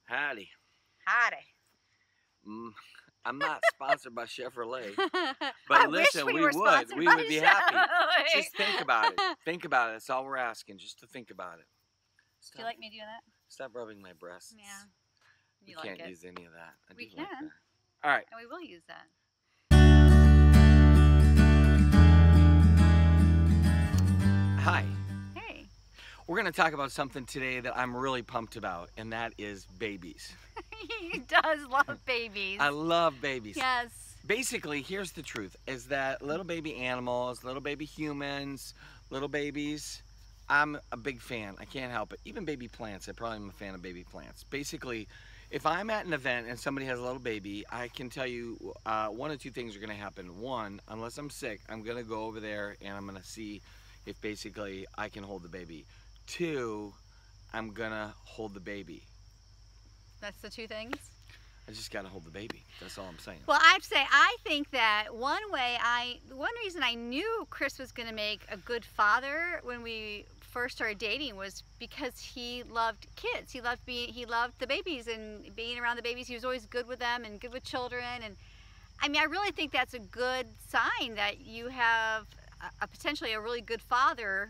Howdy. Howdy. I'm not sponsored by Chevrolet, I but wish listen, we we were would. sponsored We by would be happy. Chevrolet. Just think about it. Think about it. That's all we're asking. Just to think about it. Do you like me doing that? Stop rubbing my breasts. Yeah. We You like can't it. use any of that. We do like can. that. All right. And we will use that. Hi. Hey. We're going to talk about something today that I'm really pumped about, and that is babies. He does love babies. I love babies. Yes. Basically, here's the truth, is that little baby animals, little baby humans, little babies, I'm a big fan. I can't help it. Even baby plants, I probably am a fan of baby plants. Basically, if I'm at an event and somebody has a little baby, I can tell you one or two things are going to happen. One, unless I'm sick, I'm going to go over there and I'm going to see if basically I can hold the baby. Two, I'm going to hold the baby. That's the two things? I just got to hold the baby. That's all I'm saying. Well, I'd say I think that one reason I knew Chris was going to make a good father when we first started dating was because he loved kids. He loved the babies and being around the babies. He was always good with them and good with children. And I mean, I really think that's a good sign that you have potentially a really good father.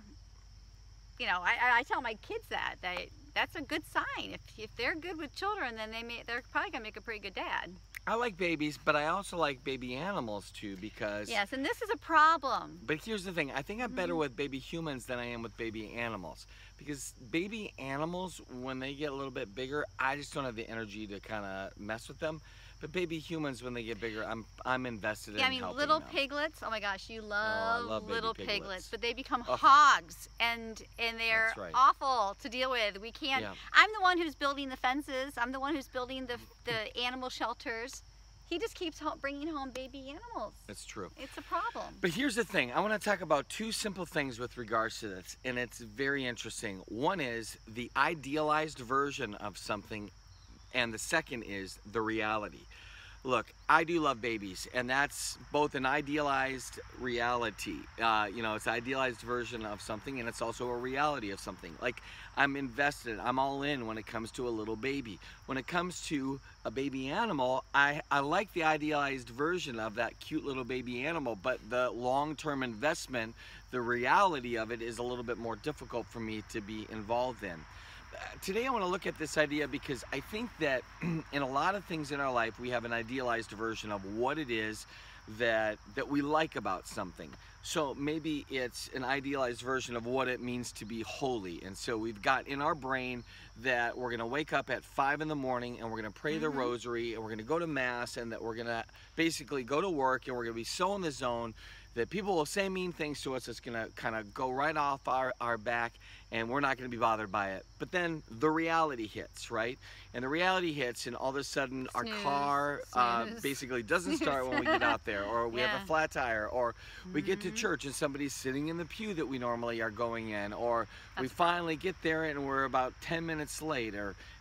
You know, I tell my kids that's a good sign. If they're good with children, then they're probably gonna make a pretty good dad. I like babies, but I also like baby animals too, because yes, and this is a problem. But here's the thing: I think I'm better with baby humans than I am with baby animals, because baby animals, when they get a little bit bigger, I just don't have the energy to kind of mess with them. But baby humans, when they get bigger, I'm invested in helping them. Little piglets. Oh my gosh, you love little piglets, but they become hogs, and they're awful to deal with. We can't. Yeah. I'm the one who's building the fences. I'm the one who's building the animal shelters. He just keeps bringing home baby animals. That's true. It's a problem. But here's the thing. I want to talk about two simple things with regards to this, and it's very interesting. One is the idealized version of something, and the second is the reality. Look, I do love babies, and that's both an idealized reality. You know, it's an idealized version of something, and it's also a reality of something. Like, I'm invested, I'm all in when it comes to a little baby. When it comes to a baby animal, I like the idealized version of that cute little baby animal, but the long-term investment, the reality of it is a little bit more difficult for me to be involved in. Today I want to look at this idea because I think that in a lot of things in our life we have an idealized version of what it is that we like about something. So maybe it's an idealized version of what it means to be holy. And so we've got in our brain that we're going to wake up at 5 in the morning and we're going to pray the rosary and we're going to go to mass, and that we're going to basically go to work and we're going to be so in the zone that people will say mean things to us. It's going to kind of go right off our back, and we're not going to be bothered by it. But then the reality hits, right? And the reality hits, and all of a sudden our car basically doesn't start when we get out there, or we have a flat tire, or we get to church and somebody's sitting in the pew that we normally are going in, or we finally get there and we're about 10 minutes late,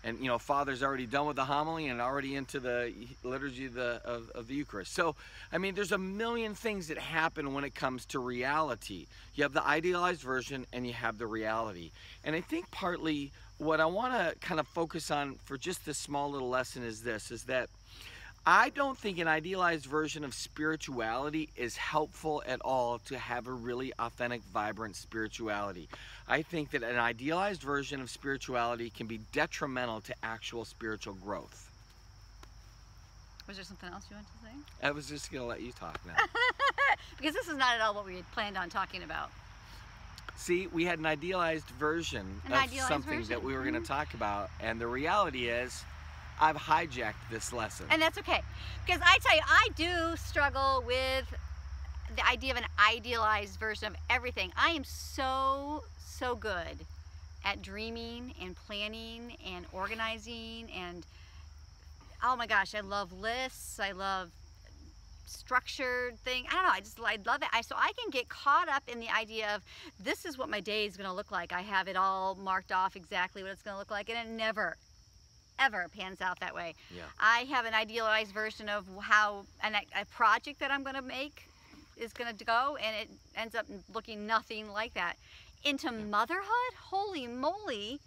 and you know, Father's already done with the homily and already into the liturgy of the Eucharist. So, I mean, there's a million things that happen when it comes to reality. You have the idealized version and you have the reality. And I think partly what I want to kind of focus on for just this small little lesson is this, is that I don't think an idealized version of spirituality is helpful at all to have a really authentic, vibrant spirituality. I think that an idealized version of spirituality can be detrimental to actual spiritual growth. Was there something else you wanted to say? I was just going to let you talk now. Because this is not at all what we had planned on talking about. See, we had an idealized version of something that we were going to talk about, and the reality is I've hijacked this lesson. And that's okay. Because I tell you, I do struggle with the idea of an idealized version of everything. I am so good at dreaming and planning and organizing, and oh my gosh, I love lists. I love structured thing. I don't know, I love it. So I can get caught up in the idea of this is what my day is going to look like. I have it all marked off exactly what it's going to look like, and it never ever pans out that way. Yeah. I have an idealized version of how a project that I'm going to make is going to go, and it ends up looking nothing like that. Into motherhood, holy moly,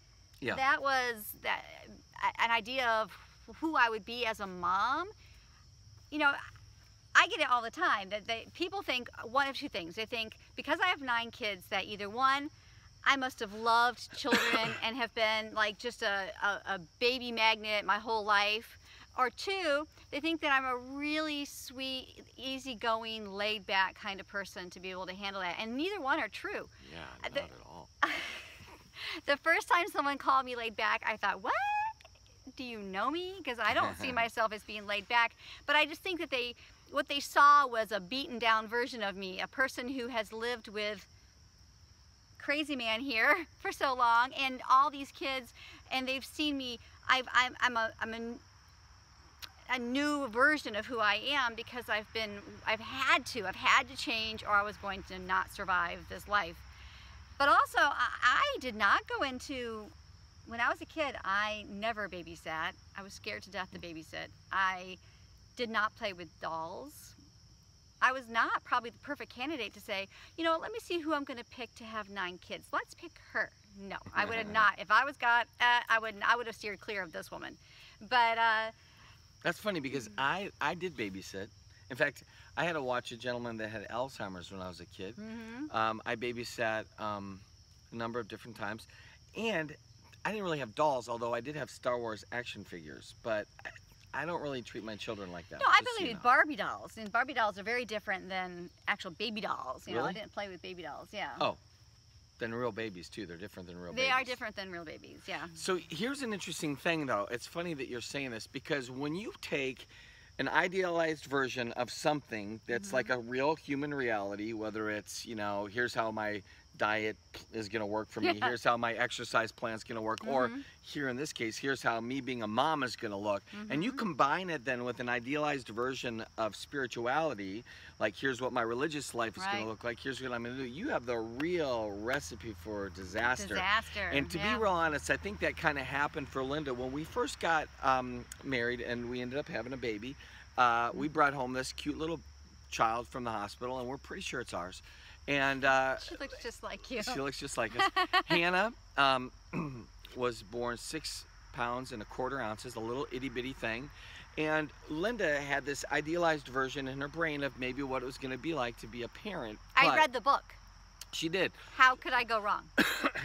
that was that. And idea of who I would be as a mom, you know, I get it all the time that people think one of two things. They think because I have 9 kids that either one, I must have loved children and have been like just a baby magnet my whole life, or 2, they think that I'm a really sweet, easygoing, laid-back kind of person to be able to handle that, and neither one are true. Yeah, not at all. The first time someone called me laid back, I thought, what? Do you know me? Because I don't see myself as being laid back. But I just think that what they saw was a beaten down version of me, a person who has lived with crazy man here for so long and all these kids, and they've seen me. I'm a new version of who I am because I've had to change, or I was going to not survive this life. But also, I did not go into, when I was a kid, I never babysat. I was scared to death to babysit. I did not play with dolls. I was not probably the perfect candidate to say, you know, let me see who I'm going to pick to have 9 kids. Let's pick her. No, I would have not. If I was God, I would have steered clear of this woman. But that's funny because I did babysit. In fact, I had to watch a gentleman that had Alzheimer's when I was a kid. I babysat a number of different times, and I didn't really have dolls, although I did have Star Wars action figures, but I don't really treat my children like that. No, I believe in Barbie dolls, and Barbie dolls are very different than actual baby dolls. You know, I didn't play with baby dolls, yeah. Oh, than real babies too. They're different than real babies. They are different than real babies, yeah. So here's an interesting thing, though. It's funny that you're saying this, because when you take an idealized version of something that's like a real human reality, whether it's, you know, here's how my diet is going to work for me, here's how my exercise plan is going to work, or here in this case, here's how me being a mom is going to look, and you combine it then with an idealized version of spirituality, like here's what my religious life is going to look like, here's what I'm going to do, you have the real recipe for disaster. And to be real honest, I think that kind of happened for Linda when we first got married and we ended up having a baby. We brought home this cute little child from the hospital, and we're pretty sure it's ours. And she looks just like you. She looks just like us. Hannah was born 6 pounds and 1/4 ounces, a little itty bitty thing. And Linda had this idealized version in her brain of maybe what it was going to be like to be a parent. I read the book. She did. How could I go wrong?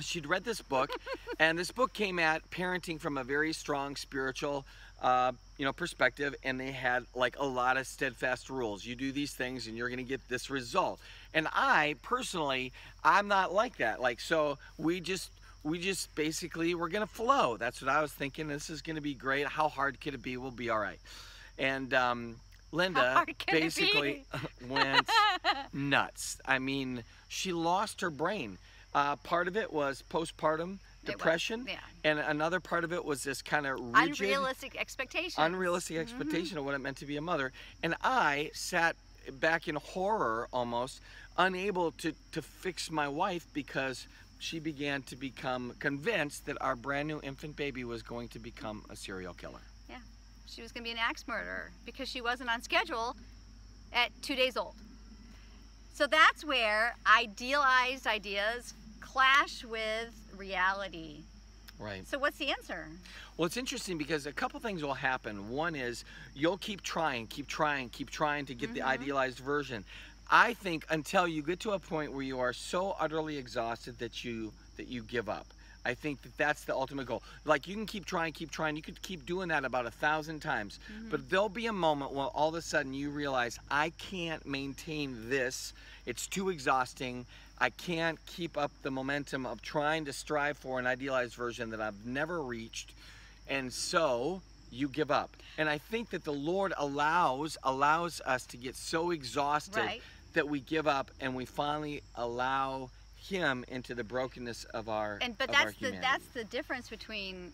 She'd read this book, and this book came at parenting from a very strong spiritual perspective, and they had like a lot of steadfast rules. You do these things and you're going to get this result. And I personally, I'm not like that. Like, so we just basically, we're going to flow. That's what I was thinking. This is going to be great. How hard could it be? We'll be all right. And Linda basically went nuts. I mean, she lost her brain. Part of it was postpartum depression, and another part of it was this kind of rigid, unrealistic expectation of what it meant to be a mother. And I sat back in horror, almost unable to fix my wife, because she began to become convinced that our brand new infant baby was going to become a serial killer. Yeah, she was going to be an axe murderer because she wasn't on schedule at 2 days old. So that's where idealized ideas clash with reality. Right. So what's the answer? Well, it's interesting because a couple things will happen. One is you'll keep trying to get the idealized version. I think until you get to a point where you are so utterly exhausted that you give up. I think that that's the ultimate goal. Like, you can keep trying. You could keep doing that about 1,000 times. But there'll be a moment when all of a sudden you realize, I can't maintain this. It's too exhausting. I can't keep up the momentum of trying to strive for an idealized version that I've never reached. And so you give up. And I think that the Lord allows us to get so exhausted that we give up, and we finally allow Him into the brokenness of our humanity. That's the difference between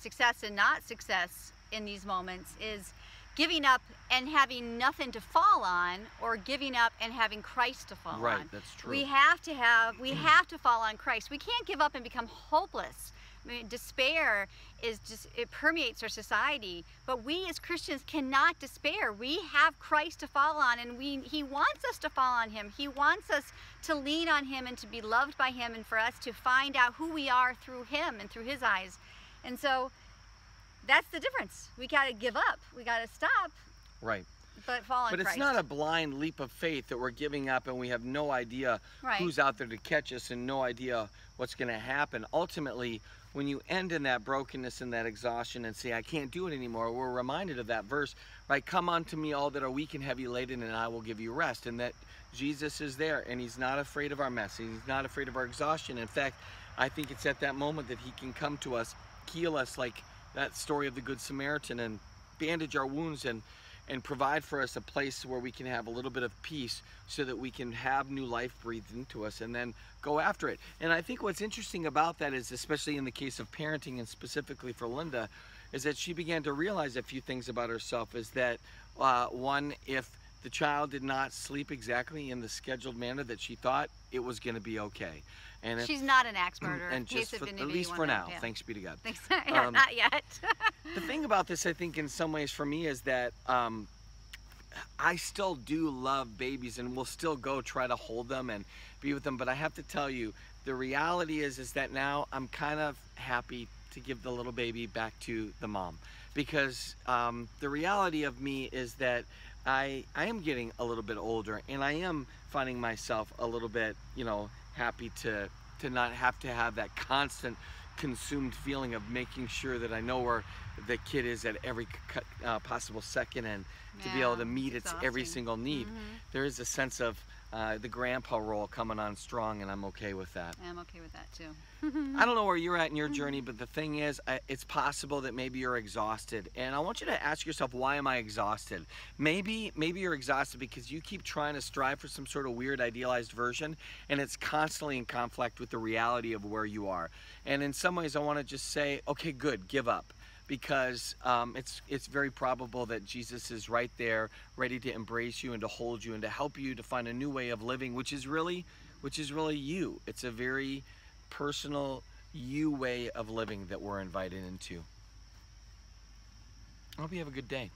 success and not success in these moments, is giving up and having nothing to fall on, or giving up and having Christ to fall on. Right, that's true. We have to fall on Christ. We can't give up and become hopeless. I mean, despair it permeates our society, but we as Christians cannot despair. We have Christ to fall on, and He wants us to fall on Him. He wants us to lean on Him and to be loved by Him, and for us to find out who we are through Him and through His eyes. And so that's the difference. We got to give up. We got to stop. Right. But fall in But it's Christ. not a blind leap of faith that we're giving up and we have no idea Right. who's out there to catch us and no idea what's going to happen. Ultimately, when you end in that brokenness and that exhaustion and say, I can't do it anymore, we're reminded of that verse, right? Come unto me all that are weak and heavy laden, and I will give you rest. And that Jesus is there, and he's not afraid of our mess. He's not afraid of our exhaustion. In fact, I think it's at that moment that he can come to us, heal us like that story of the Good Samaritan, and bandage our wounds and provide for us a place where we can have a little bit of peace so that we can have new life breathed into us and then go after it. And I think what's interesting about that is, especially in the case of parenting and specifically for Linda, is that she began to realize a few things about herself. Is that one, if the child did not sleep exactly in the scheduled manner that she thought, it was going to be okay. And She's not an axe murderer. and just for, at least for now, thanks be to God. Thanks. Yeah, not yet. The thing about this, I think, in some ways for me is that I still do love babies and will still go try to hold them and be with them. But I have to tell you, the reality is that now I'm kind of happy to give the little baby back to the mom, because the reality of me is that I am getting a little bit older, and I am finding myself a little bit, happy to not have to have that constant consumed feeling of making sure that I know where the kid is at every possible second, and to be able to meet its every single need. There is a sense of the grandpa role coming on strong, and I'm okay with that. I'm okay with that too. I don't know where you're at in your journey, but the thing is, it's possible that maybe you're exhausted, and I want you to ask yourself, why am I exhausted? Maybe you're exhausted because you keep trying to strive for some sort of weird idealized version, and it's constantly in conflict with the reality of where you are. And in some ways, I want to just say, okay, good, give up. Because it's very probable that Jesus is right there, ready to embrace you and to hold you and to help you to find a new way of living, which is really you. It's a very personal you way of living that we're invited into. I hope you have a good day.